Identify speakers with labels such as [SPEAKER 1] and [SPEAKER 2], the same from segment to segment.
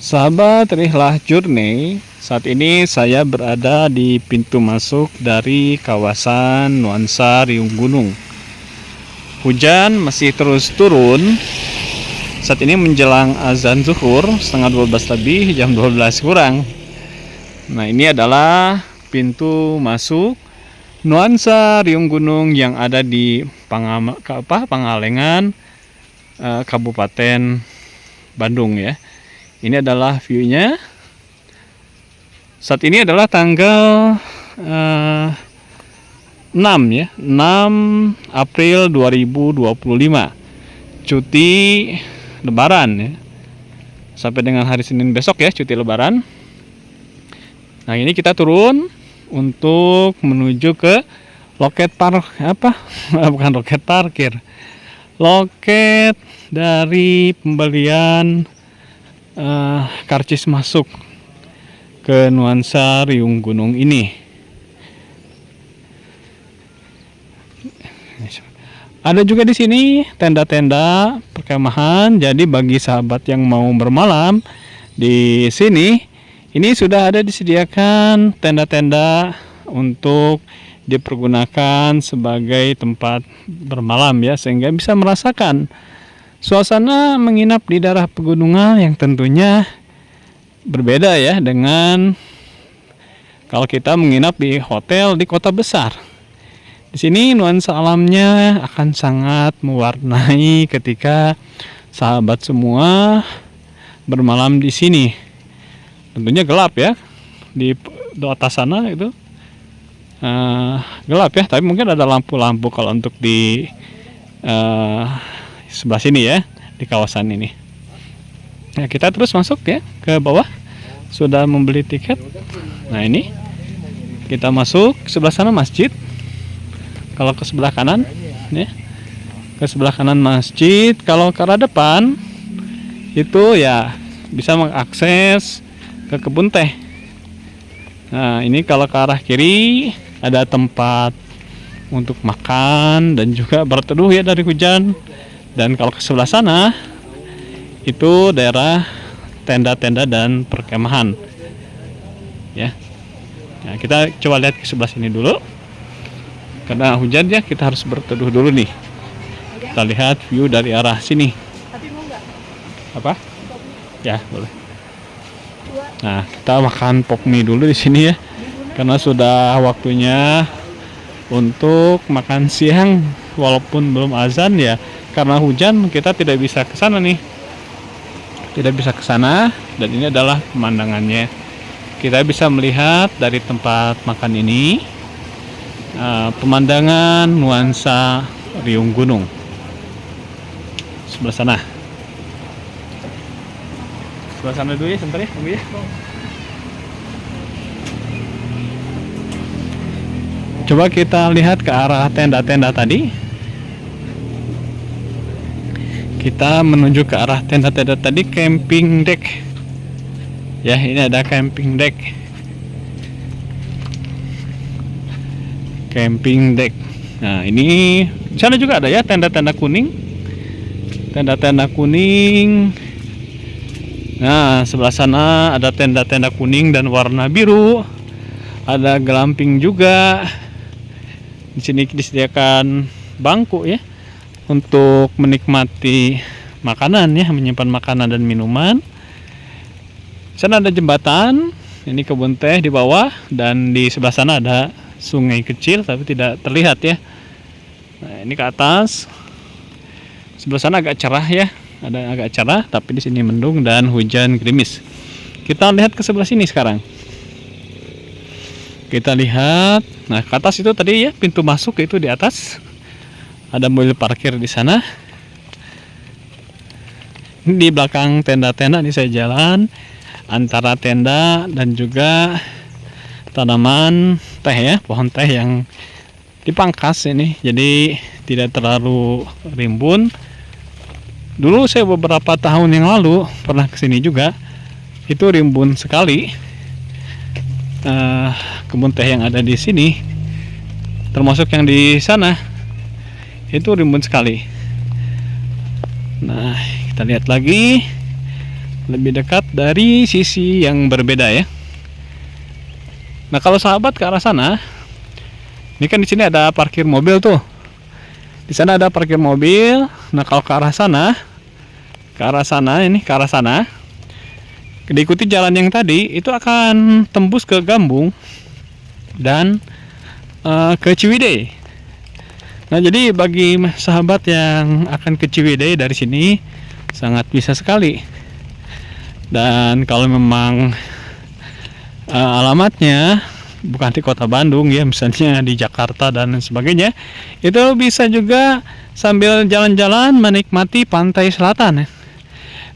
[SPEAKER 1] Sahabat Rihlah Journey, saat ini saya berada di pintu masuk dari kawasan Nuansa Riung Gunung. Hujan masih terus turun. Saat ini menjelang azan zuhur, setengah 12 lebih, jam 12 kurang. Nah, ini adalah pintu masuk Nuansa Riung Gunung yang ada di Pangalengan, Kabupaten Bandung ya. Ini adalah view-nya. Saat ini adalah tanggal 6 ya, 6 April 2025. Cuti Lebaran ya. Sampai dengan hari Senin besok ya, cuti Lebaran. Nah, ini kita turun untuk menuju ke loket bukan loket parkir. Loket dari pembelian karcis masuk ke Nuansa Riung Gunung ini. Ada juga di sini tenda-tenda perkemahan. Jadi bagi sahabat yang mau bermalam di sini, ini sudah ada disediakan tenda-tenda untuk dipergunakan sebagai tempat bermalam ya, sehingga bisa merasakan suasana menginap di daerah pegunungan yang tentunya berbeda ya dengan kalau kita menginap di hotel di kota besar. Di sini nuansa alamnya akan sangat mewarnai ketika sahabat semua bermalam di sini. Tentunya gelap ya, di atas sana itu gelap ya, tapi mungkin ada lampu-lampu kalau untuk di sebelah sini ya, di kawasan ini. Nah, kita terus masuk ya ke bawah. Sudah membeli tiket. Nah, ini kita masuk. Sebelah sana masjid. Kalau ke sebelah kanan ya, ke sebelah kanan masjid. Kalau ke arah depan itu ya bisa mengakses ke kebun teh. Nah, ini kalau ke arah kiri ada tempat untuk makan dan juga berteduh ya dari hujan. Dan kalau ke sebelah sana itu daerah tenda-tenda dan perkemahan ya. Nah, kita coba lihat ke sebelah sini dulu. Karena hujan ya, kita harus berteduh dulu nih. Kita lihat view dari arah sini. Apa? Ya, boleh. Nah, kita makan pop mie dulu di sini ya. Karena sudah waktunya untuk makan siang walaupun belum azan ya. Karena hujan kita tidak bisa ke sana nih. Tidak bisa ke sana, dan ini adalah pemandangannya. Kita bisa melihat dari tempat makan ini pemandangan nuansa Riung Gunung. Sebelah sana. Sebelah sana dulu ya, sebentar ya, tunggu ya. Coba kita lihat ke arah tenda-tenda tadi. Kita menuju ke arah tenda-tenda tadi, camping deck. Ya, ini ada camping deck. Camping deck. Nah, ini di sana juga ada ya tenda-tenda kuning. Tenda-tenda kuning. Nah, sebelah sana ada tenda-tenda kuning dan warna biru. Ada glamping juga. Di sini disediakan bangku ya untuk menikmati makanan ya, menyimpan makanan dan minuman. Sana ada jembatan, ini kebun teh di bawah, dan di sebelah sana ada sungai kecil tapi tidak terlihat ya. Nah, ini ke atas. Sebelah sana agak cerah ya, ada agak cerah, tapi di sini mendung dan hujan gerimis. Kita lihat ke sebelah sini sekarang. Kita lihat, nah ke atas itu tadi ya, pintu masuk itu di atas. Ada mobil parkir di sana. Di belakang tenda-tenda ini saya jalan antara tenda dan juga tanaman teh ya, pohon teh yang dipangkas ini. Jadi tidak terlalu rimbun. Dulu saya beberapa tahun yang lalu pernah kesini juga. Itu rimbun sekali. Kebun teh yang ada di sini, termasuk yang di sana, itu rimbun sekali. Nah, kita lihat lagi lebih dekat dari sisi yang berbeda ya. Nah kalau sahabat ke arah sana, ini kan di sini ada parkir mobil tuh. Di sana ada parkir mobil. Nah kalau ke arah sana, ini ke arah sana, diikuti jalan yang tadi itu akan tembus ke Gambung dan ke Ciwidey. Nah jadi bagi sahabat yang akan ke Ciwidey dari sini sangat bisa sekali. Dan kalau memang alamatnya bukan di kota Bandung ya, misalnya di Jakarta dan sebagainya, itu bisa juga sambil jalan-jalan menikmati pantai selatan ya.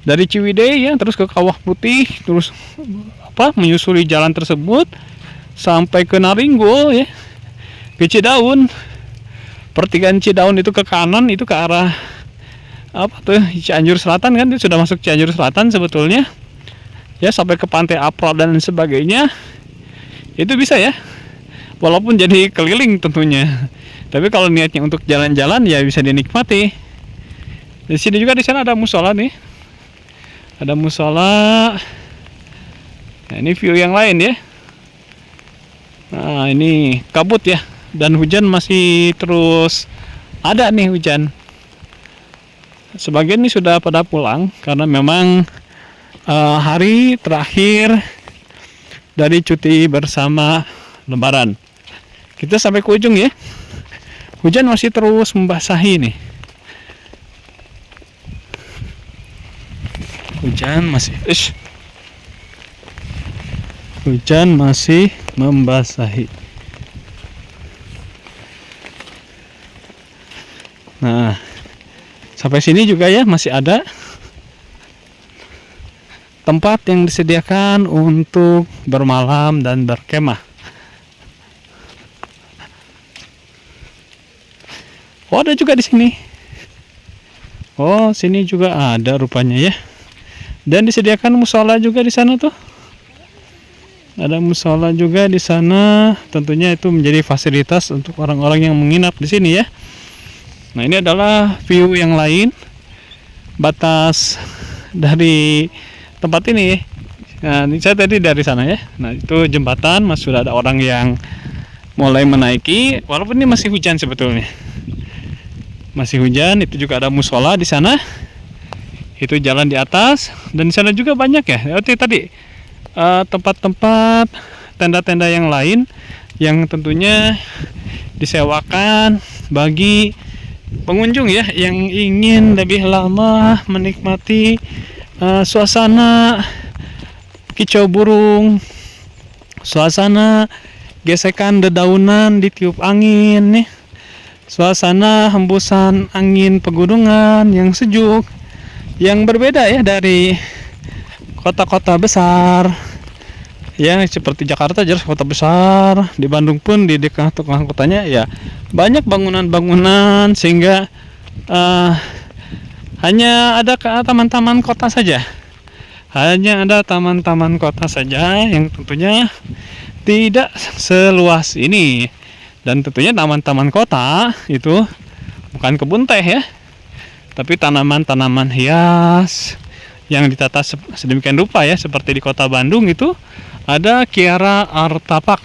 [SPEAKER 1] Dari Ciwidey ya terus ke Kawah Putih, terus menyusuri jalan tersebut sampai ke Naringgol ya, ke Cidaun. Pertigaan Cidaun itu ke kanan, itu ke arah Cianjur Selatan kan, itu sudah masuk Cianjur Selatan sebetulnya ya, sampai ke Pantai Apra dan sebagainya. Itu bisa ya, walaupun jadi keliling tentunya, tapi kalau niatnya untuk jalan-jalan ya bisa dinikmati. Di sini juga, di sana ada musola nih, ada musola. Nah ini view yang lain ya. Nah ini kabut ya, dan hujan masih terus ada nih hujan. Sebagian ini sudah pada pulang karena memang hari terakhir dari cuti bersama Lebaran. Kita sampai ke ujung ya. Hujan masih terus membasahi nih. Hujan masih membasahi. Nah, sampai sini juga ya masih ada tempat yang disediakan untuk bermalam dan berkemah. Oh, ada juga di sini. Oh, sini juga ada rupanya ya. Dan disediakan musola juga di sana tuh. Ada musola juga di sana. Tentunya itu menjadi fasilitas untuk orang-orang yang menginap di sini ya. Nah, ini adalah view yang lain, batas dari tempat ini. Nah, ini saya tadi dari sana ya. Nah, itu jembatan, masih sudah ada orang yang mulai menaiki, walaupun ini masih hujan sebetulnya. Masih hujan, itu juga ada musola di sana. Itu jalan di atas, dan di sana juga banyak ya. Tadi tempat-tempat tenda-tenda yang lain yang tentunya disewakan bagi pengunjung ya yang ingin lebih lama menikmati suasana kicau burung, suasana gesekan dedaunan ditiup angin nih, suasana hembusan angin pegunungan yang sejuk, yang berbeda ya dari kota-kota besar ya, seperti Jakarta jelas kota besar. Di Bandung pun di tengah kotanya ya banyak bangunan-bangunan, sehingga hanya ada taman-taman kota saja. Hanya ada taman-taman kota saja yang tentunya tidak seluas ini. Dan tentunya taman-taman kota itu bukan kebun teh ya, tapi tanaman-tanaman hias yang ditata sedemikian rupa ya, seperti di kota Bandung itu ada Kiara Artapak.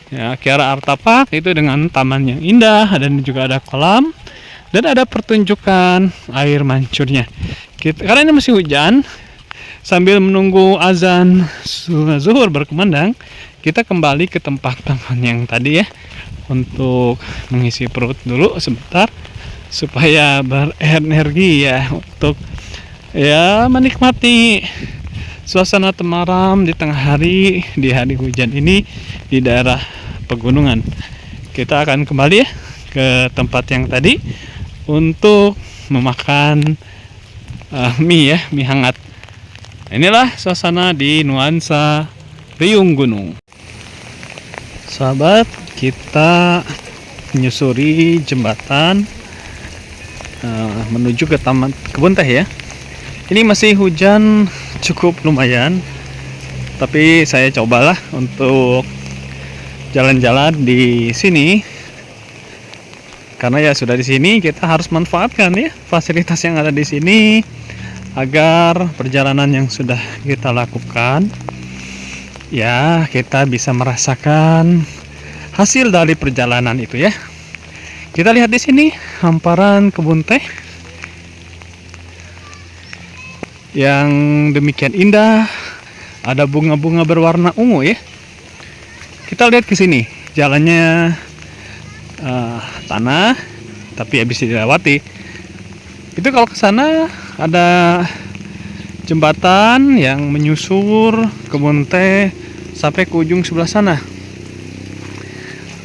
[SPEAKER 1] Ya, Kiara Artapak itu dengan taman yang indah, dan juga ada kolam, dan ada pertunjukan air mancurnya. Karena ini masih hujan, sambil menunggu azan zuhur berkumandang, kita kembali ke tempat-tempat yang tadi ya, untuk mengisi perut dulu sebentar supaya berenergi ya, untuk ya menikmati suasana temaram di tengah hari, di hari hujan ini di daerah pegunungan. Kita akan kembali ya ke tempat yang tadi untuk memakan mie hangat. Inilah suasana di nuansa riung gunung. Sahabat, kita menyusuri jembatan menuju ke taman kebun teh ya. Ini masih hujan cukup lumayan, tapi saya cobalah untuk jalan-jalan di sini karena ya sudah di sini kita harus manfaatkan ya fasilitas yang ada di sini. agar perjalanan yang sudah kita lakukan ya kita bisa merasakan hasil dari perjalanan itu ya. Kita lihat di sini hamparan kebun teh yang demikian indah, ada bunga-bunga berwarna ungu ya. Kita lihat ke sini, jalannya tanah tapi habis dilewati. Itu kalau ke sana ada jembatan yang menyusur kebun teh sampai ke ujung sebelah sana.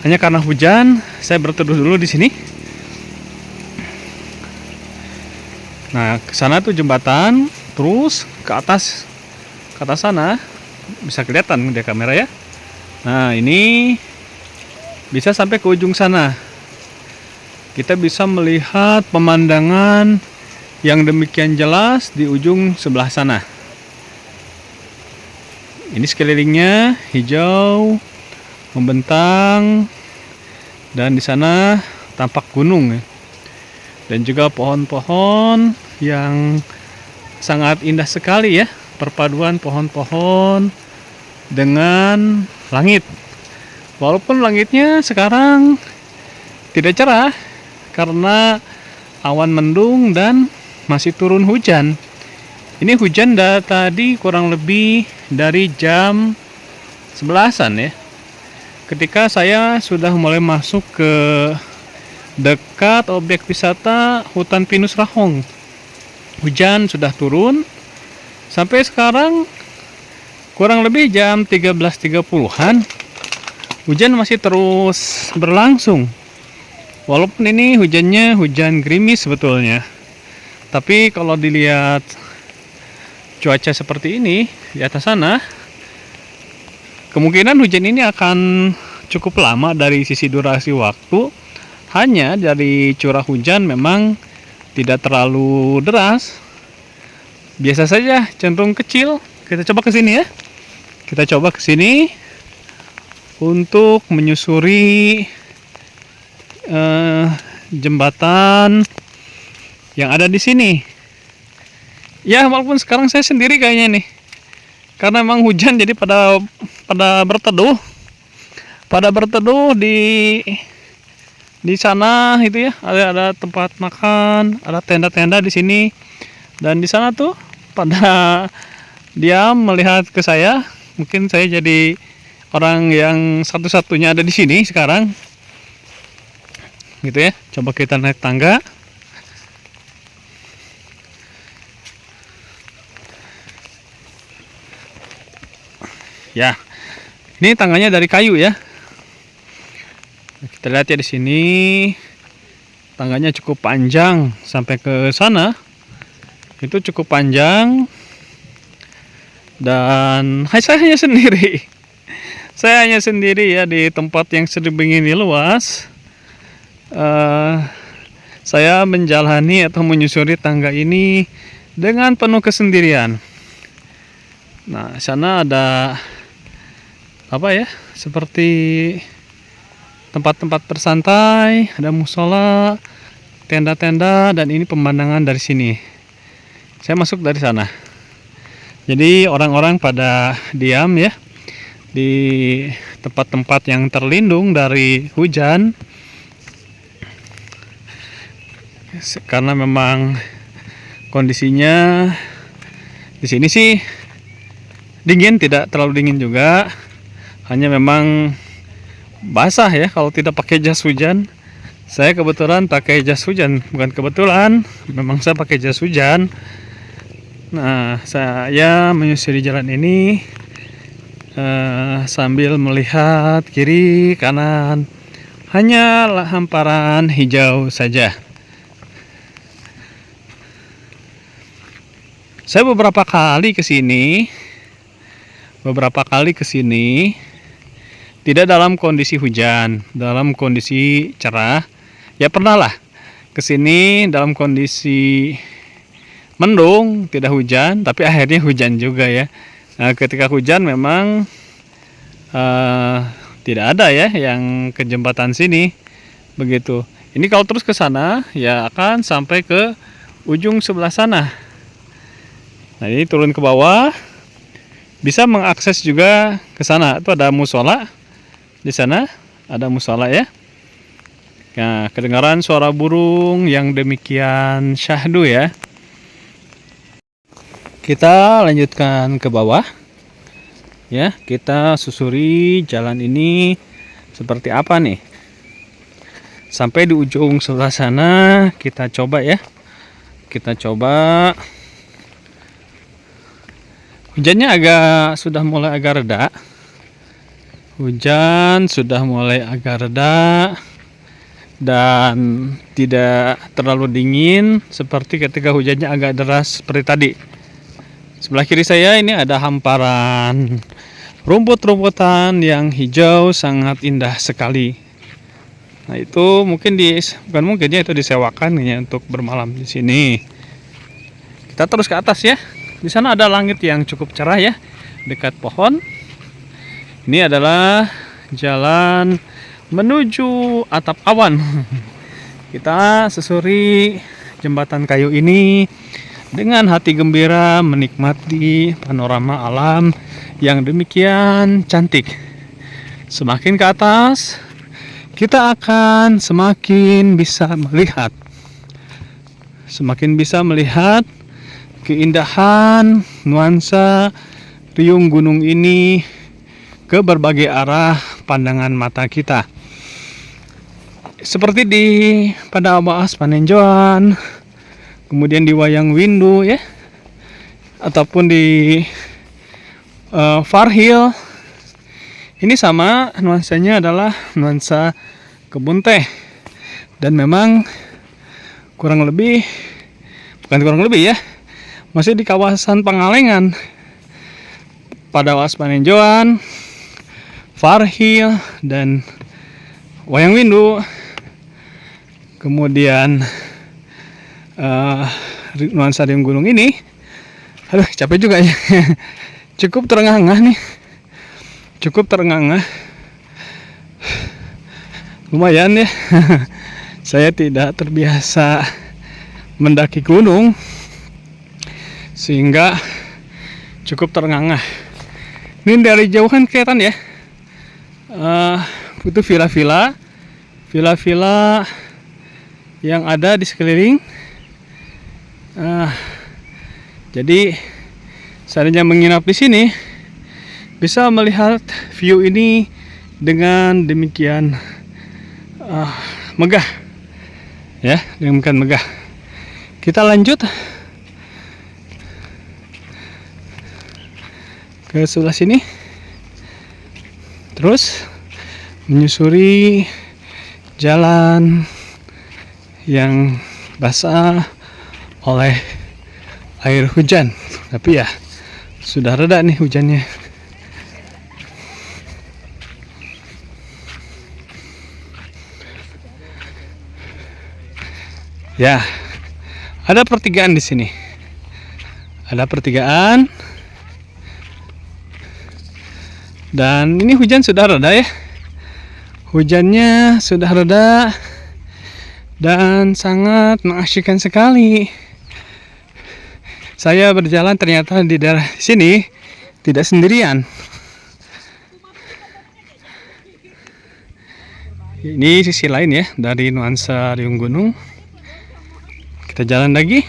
[SPEAKER 1] Hanya karena hujan, saya berteduh dulu di sini. Nah, ke sana tuh jembatan, terus ke atas sana bisa kelihatan di kamera ya. Nah, ini bisa sampai ke ujung sana. Kita bisa melihat pemandangan yang demikian jelas di ujung sebelah sana. Ini sekelilingnya hijau, membentang, dan di sana tampak gunung ya. Dan juga pohon-pohon yang sangat indah sekali ya, perpaduan pohon-pohon dengan langit. Walaupun langitnya sekarang tidak cerah karena awan mendung dan masih turun hujan. Ini hujan tadi kurang lebih dari jam 11-an ya. Ketika saya sudah mulai masuk ke dekat objek wisata hutan pinus Rahong. Hujan sudah turun. Sampai sekarang kurang lebih jam 13.30-an. Hujan masih terus berlangsung. Walaupun ini hujannya hujan gerimis sebetulnya. Tapi kalau dilihat cuaca seperti ini di atas sana, kemungkinan hujan ini akan cukup lama dari sisi durasi waktu. Hanya dari curah hujan memang tidak terlalu deras. Biasa saja, cenderung kecil. Kita coba ke sini ya. Kita coba ke sini untuk menyusuri jembatan yang ada di sini. Ya, walaupun sekarang saya sendiri kayaknya nih. Karena memang hujan jadi pada berteduh. Pada berteduh di sana itu ya, ada tempat makan, ada tenda-tenda di sini. Dan di sana tuh pada diam melihat ke saya. Mungkin saya jadi orang yang satu-satunya ada di sini sekarang. Gitu ya. Coba kita naik tangga. Ya. Ini tangganya dari kayu ya. Kita lihat ya di sini. Tangganya cukup panjang sampai ke sana. Itu cukup panjang. Dan saya hanya sendiri. Saya hanya sendiri ya di tempat yang sedemikian luas. Saya menjalani atau menyusuri tangga ini dengan penuh kesendirian. Nah, sana ada apa ya? Seperti tempat-tempat bersantai, ada musola, tenda-tenda, dan ini pemandangan dari sini. Saya masuk dari sana. Jadi orang-orang pada diam ya di tempat-tempat yang terlindung dari hujan. Karena memang kondisinya di sini sih dingin, tidak terlalu dingin juga. Hanya memang basah ya kalau tidak pakai jas hujan. Saya kebetulan pakai jas hujan, bukan kebetulan, memang saya pakai jas hujan. Nah, saya menyusuri jalan ini sambil melihat kiri kanan, hanya hamparan hijau saja. Saya beberapa kali ke sini tidak dalam kondisi hujan, dalam kondisi cerah. Ya pernah lah ke sini dalam kondisi mendung, tidak hujan, tapi akhirnya hujan juga ya. Nah, ketika hujan memang tidak ada ya yang ke jembatan sini begitu. Ini kalau terus ke sana ya akan sampai ke ujung sebelah sana. Nah, ini turun ke bawah, bisa mengakses juga ke sana. Itu ada musola. Di sana ada musola ya. Nah, kedengaran suara burung yang demikian syahdu ya. Kita lanjutkan ke bawah. Ya, kita susuri jalan ini seperti apa nih. Sampai di ujung sebelah sana kita coba ya. Kita coba. Hujannya sudah mulai agak reda. Hujan sudah mulai agak reda dan tidak terlalu dingin seperti ketika hujannya agak deras seperti tadi. Sebelah kiri saya ini ada hamparan rumput-rumputan yang hijau sangat indah sekali. Nah, itu mungkin bukan mungkin ya, itu disewakan ya untuk bermalam di sini. Kita terus ke atas ya. Di sana ada langit yang cukup cerah ya, dekat pohon. Ini adalah jalan menuju atap awan. Kita susuri jembatan kayu ini dengan hati gembira menikmati panorama alam yang demikian cantik. Semakin ke atas, kita akan semakin bisa melihat keindahan nuansa riung gunung ini ke berbagai arah pandangan mata kita. Seperti pada Abaas Panenjoan, kemudian di Wayang Windu ya, ataupun di Farhill. Ini sama nuansanya adalah nuansa kebun teh. Dan memang bukan kurang lebih ya, masih di kawasan Pangalengan. Pada Abaas Panenjoan, Farhill, dan Wayang Windu. Kemudian nuansa riung gunung ini, aduh capek juga ya. Cukup terengah-engah nih. Lumayan ya. Saya tidak terbiasa mendaki gunung, sehingga cukup terengah-engah. Ini dari jauh kan kelihatan ya, itu villa-villa yang ada di sekeliling. Jadi seandainya menginap di sini, bisa melihat view ini dengan demikian megah ya, demikian megah. Kita lanjut ke sebelah sini, terus menyusuri jalan yang basah oleh air hujan. Tapi ya sudah reda nih hujannya. Ya, ada pertigaan di sini. Ada pertigaan. Dan ini hujan sudah reda ya. Hujannya sudah reda dan sangat mengasyikkan sekali. Saya berjalan ternyata di daerah sini tidak sendirian. Ini sisi lain ya dari nuansa riung gunung. Kita jalan lagi.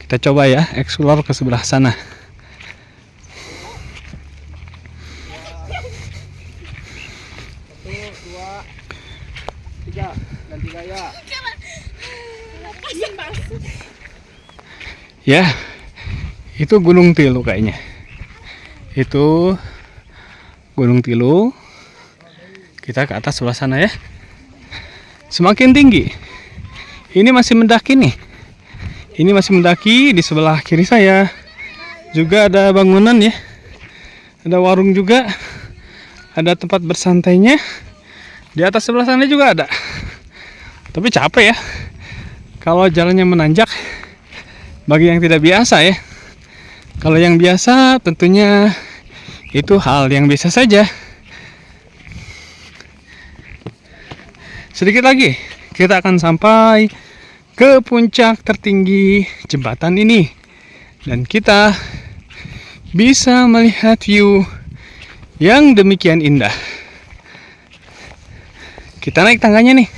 [SPEAKER 1] Kita coba ya explore ke sebelah sana. Ya, itu Gunung Tilu kayaknya. Itu Gunung Tilu. Kita ke atas sebelah sana ya. Semakin tinggi. Ini masih mendaki nih. Ini masih mendaki. Di sebelah kiri saya juga ada bangunan ya. Ada warung juga. Ada tempat bersantainya. Di atas sebelah sana juga ada. Tapi capek ya. Kalau jalannya menanjak, bagi yang tidak biasa ya. Kalau yang biasa tentunya itu hal yang biasa saja. Sedikit lagi kita akan sampai ke puncak tertinggi jembatan ini. Dan kita bisa melihat view yang demikian indah. Kita naik tangganya nih.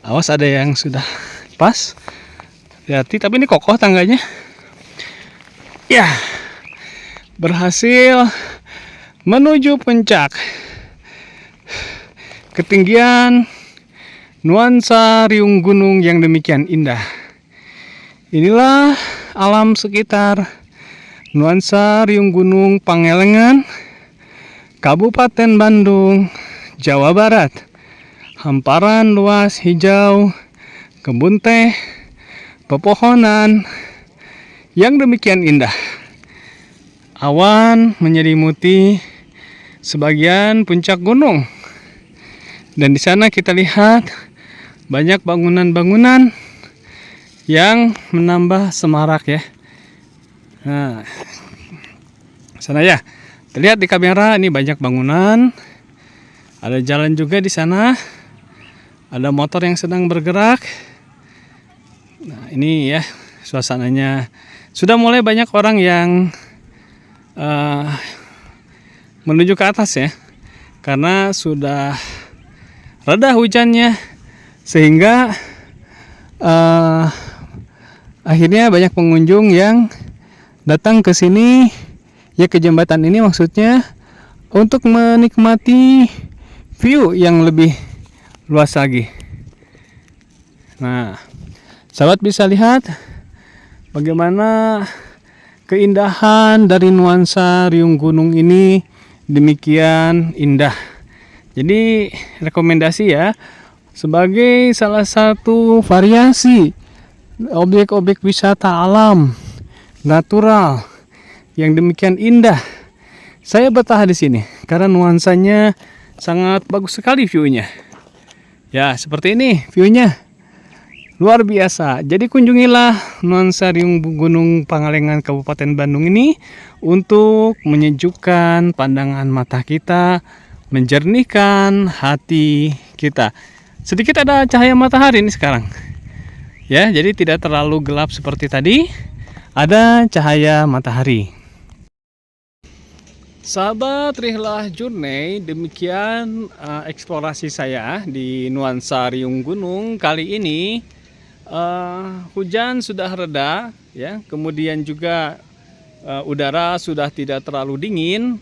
[SPEAKER 1] Awas, ada yang sudah pas. Hati-hati, tapi ini kokoh tangganya. Ya, berhasil menuju puncak. Ketinggian nuansa riung gunung yang demikian indah. Inilah alam sekitar nuansa riung gunung Pangalengan, Kabupaten Bandung, Jawa Barat. Hamparan luas hijau, kebun teh, pepohonan yang demikian indah. Awan menyelimuti sebagian puncak gunung. Dan di sana kita lihat banyak bangunan-bangunan yang menambah semarak ya. Nah, sana ya. Terlihat di kamera ini banyak bangunan. Ada jalan juga di sana. Ada motor yang sedang bergerak. Nah, ini ya suasananya. Sudah mulai banyak orang yang menuju ke atas ya. Karena sudah reda hujannya. Sehingga akhirnya banyak pengunjung yang datang ke sini. Ya, ke jembatan ini maksudnya untuk menikmati view yang lebih luas lagi. Nah, sahabat bisa lihat bagaimana keindahan dari nuansa riung gunung ini demikian indah. Jadi rekomendasi ya, sebagai salah satu variasi objek-objek wisata alam natural yang demikian indah, saya betah di sini karena nuansanya sangat bagus sekali view-nya. Ya, seperti ini view-nya. Luar biasa. Jadi kunjungilah nuansa riung gunung Pangalengan Kabupaten Bandung ini untuk menyejukkan pandangan mata kita, menjernihkan hati kita. Sedikit ada cahaya matahari ini sekarang. Ya, jadi tidak terlalu gelap seperti tadi. Ada cahaya matahari. Sahabat Rihlah Journey, demikian eksplorasi saya di nuansa riung gunung kali ini. Hujan sudah reda, ya. Kemudian juga udara sudah tidak terlalu dingin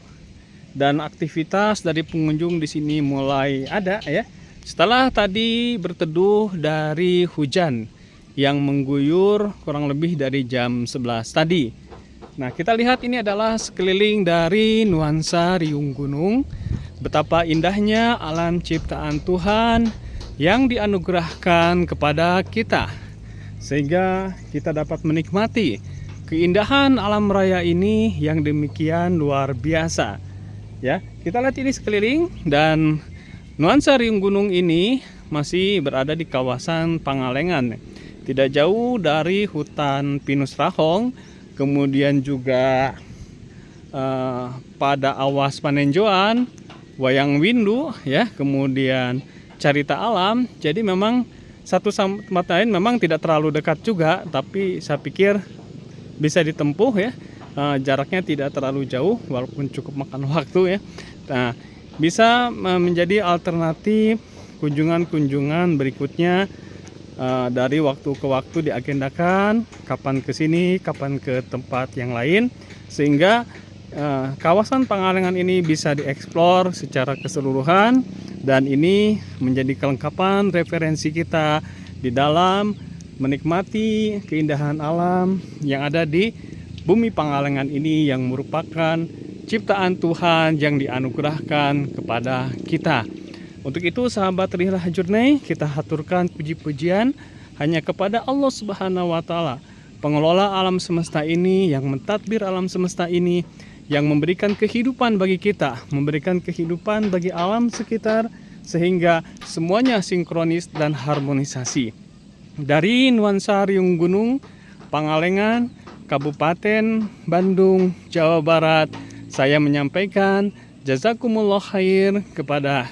[SPEAKER 1] dan aktivitas dari pengunjung di sini mulai ada, ya. Setelah tadi berteduh dari hujan yang mengguyur kurang lebih dari jam 11 tadi. Nah, kita lihat ini adalah sekeliling dari nuansa riung gunung. Betapa indahnya alam ciptaan Tuhan yang dianugerahkan kepada kita, sehingga kita dapat menikmati keindahan alam raya ini yang demikian luar biasa. Ya, kita lihat ini sekeliling, dan nuansa riung gunung ini masih berada di kawasan Pangalengan, tidak jauh dari hutan pinus rahong. Kemudian juga pada awas panenjoan, wayang windu, ya, kemudian carita alam. Jadi memang satu sama tempat lain memang tidak terlalu dekat juga, tapi saya pikir bisa ditempuh ya. Jaraknya tidak terlalu jauh walaupun cukup makan waktu ya. Nah, bisa menjadi alternatif kunjungan-kunjungan berikutnya. Dari waktu ke waktu diagendakan kapan ke sini, kapan ke tempat yang lain, sehingga kawasan Pangalengan ini bisa dieksplor secara keseluruhan, dan ini menjadi kelengkapan referensi kita di dalam menikmati keindahan alam yang ada di bumi Pangalengan ini, yang merupakan ciptaan Tuhan yang dianugerahkan kepada kita. Untuk itu sahabat Rihlah Journey, kita haturkan puji-pujian hanya kepada Allah Subhanahu wa Ta'ala, pengelola alam semesta ini, yang mentadbir alam semesta ini, yang memberikan kehidupan bagi kita, memberikan kehidupan bagi alam sekitar, sehingga semuanya sinkronis dan harmonisasi. Dari nuansa riung gunung Pangalengan, Kabupaten Bandung, Jawa Barat, saya menyampaikan jazakumullah khair kepada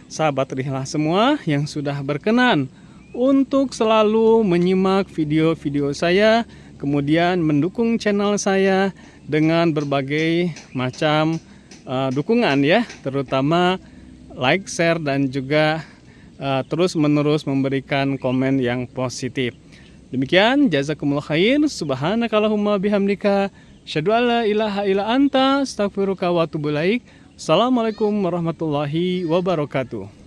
[SPEAKER 1] sahabat Rihlah semua yang sudah berkenan untuk selalu menyimak video-video saya, kemudian mendukung channel saya dengan berbagai macam dukungan ya, terutama like, share, dan juga terus-menerus memberikan komen yang positif. Demikian, jazakumullah khair, subhanakallahumma bihamdika, asyhadu alla ilaha illa anta, astaghfiruka wa atubu ilaik. Assalamualaikum warahmatullahi wabarakatuh.